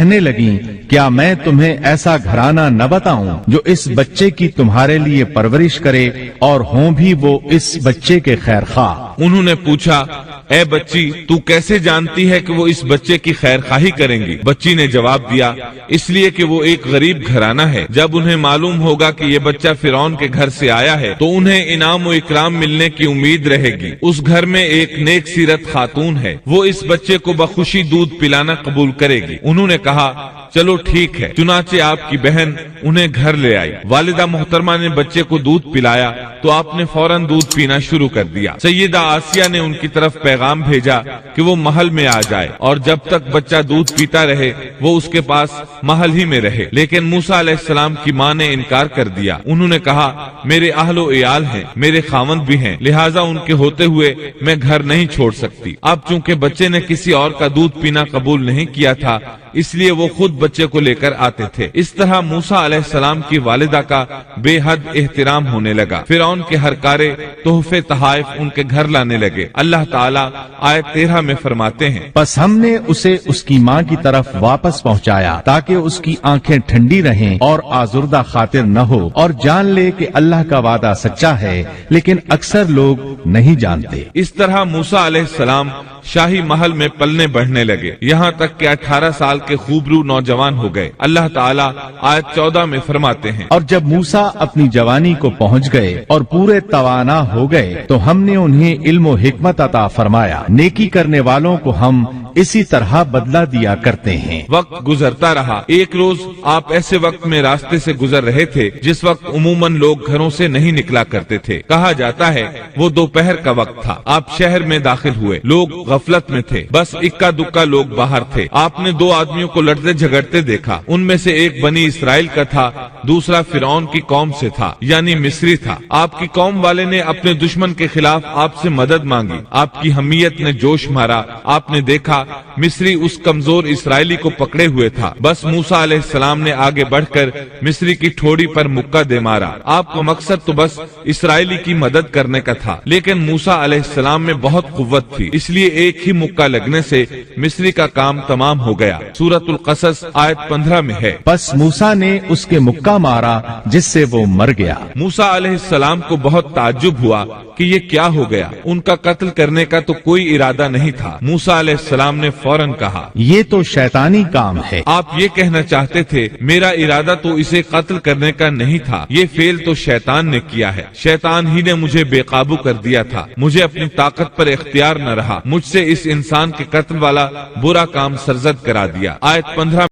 کہنے لگیں کیا میں تمہیں ایسا گھرانہ نہ بتاؤں جو اس بچے کی تمہارے لیے پرورش کرے اور ہوں بھی وہ اس بچے کے خیر خواہ۔ انہوں نے پوچھا اے بچی تو کیسے جانتی ہے کہ وہ اس بچے کی خیر خواہی کریں گی؟ بچی نے جواب دیا اس لیے کہ وہ ایک غریب گھرانہ ہے، جب انہیں معلوم ہوگا کہ یہ بچہ فرعون کے گھر سے آیا ہے تو انہیں انعام و اکرام ملنے کی امید رہے گی۔ اس گھر میں ایک نیک سیرت خاتون ہے، وہ اس بچے کو بخوشی دودھ پلانا قبول کرے گی۔ انہوں نے کہا چلو ٹھیک ہے، چنانچہ آپ کی بہن انہیں گھر لے آئی۔ والدہ محترمہ نے بچے کو دودھ پلایا تو آپ نے فوراً دودھ پینا شروع کر دیا۔ سیدہ آسیہ نے ان کی طرف پیغام بھیجا کہ وہ محل میں آ جائے اور جب تک بچہ دودھ پیتا رہے وہ اس کے پاس محل ہی میں رہے، لیکن موسیٰ علیہ السلام کی ماں نے انکار کر دیا۔ انہوں نے کہا میرے اہل و عیال ہیں، میرے خاوند بھی ہیں، لہٰذا ان کے ہوتے ہوئے میں گھر نہیں چھوڑ سکتی۔ اب چونکہ بچے نے کسی اور کا دودھ پینا قبول نہیں کیا تھا اس لیے وہ خود بچے کو لے کر آتے تھے۔ اس طرح موسیٰ علیہ السلام کی والدہ کا بے حد احترام ہونے لگا۔ فرعون کے ہر کارے تحفے تحائف ان کے گھر لانے لگے۔ اللہ تعالیٰ آیت 13 میں فرماتے ہیں پس ہم نے اسے اس کی ماں کی طرف واپس پہنچایا تاکہ اس کی آنکھیں ٹھنڈی رہیں اور آزردہ خاطر نہ ہو، اور جان لے کہ اللہ کا وعدہ سچا ہے لیکن اکثر لوگ نہیں جانتے۔ اس طرح موسیٰ علیہ السلام شاہی محل میں پلنے بڑھنے لگے، یہاں تک کہ 18 سال کے خوبرو نوجوان ہو گئے۔ اللہ تعالیٰ آیت 14 میں فرماتے ہیں اور جب موسیٰ اپنی جوانی کو پہنچ گئے اور پورے توانا ہو گئے تو ہم نے انہیں علم و حکمت عطا فرمایا، نیکی کرنے والوں کو ہم اسی طرح بدلہ دیا کرتے ہیں۔ وقت گزرتا رہا۔ ایک روز آپ ایسے وقت میں راستے سے گزر رہے تھے جس وقت عموماً لوگ گھروں سے نہیں نکلا کرتے تھے، کہا جاتا ہے وہ دوپہر کا وقت تھا۔ آپ شہر میں داخل ہوئے، لوگ غفلت میں تھے، بس اکا دکا لوگ باہر تھے۔ آپ نے دو آدمیوں کو لڑتے جھگڑتے دیکھا، ان میں سے ایک بنی اسرائیل کا تھا، دوسرا فرعون کی قوم سے تھا یعنی مصری تھا۔ آپ کی قوم والے نے اپنے دشمن کے خلاف آپ سے مدد مانگی، آپ کی حمیت نے جوش مارا۔ آپ نے دیکھا مصری اس کمزور اسرائیلی کو پکڑے ہوئے تھا، بس موسیٰ علیہ السلام نے آگے بڑھ کر مصری کی ٹھوڑی پر مکہ دے مارا۔ آپ کا مقصد تو بس اسرائیلی کی مدد کرنے کا تھا، لیکن موسیٰ علیہ السلام میں بہت قوت تھی، اس لیے ایک ہی مکہ لگنے سے مصری کا کام تمام ہو گیا۔ سورۃ القصص آیت 15 میں ہے بس موسیٰ نے اس کے مکہ مارا جس سے وہ مر گیا۔ موسیٰ علیہ السلام کو بہت تعجب ہوا کہ یہ کیا ہو گیا، ان کا قتل کرنے کا تو کوئی ارادہ نہیں تھا۔ موسیٰ علیہ السلام نے فوراً کہا یہ تو شیطانی کام ہے۔ آپ یہ کہنا چاہتے تھے میرا ارادہ تو اسے قتل کرنے کا نہیں تھا، یہ فعل تو شیطان نے کیا ہے، شیطان ہی نے مجھے بے قابو کر دیا تھا، مجھے اپنی طاقت پر اختیار نہ رہا، مجھ سے اس انسان کے قتل والا برا کام سرزد کرا دیا۔ آیت 15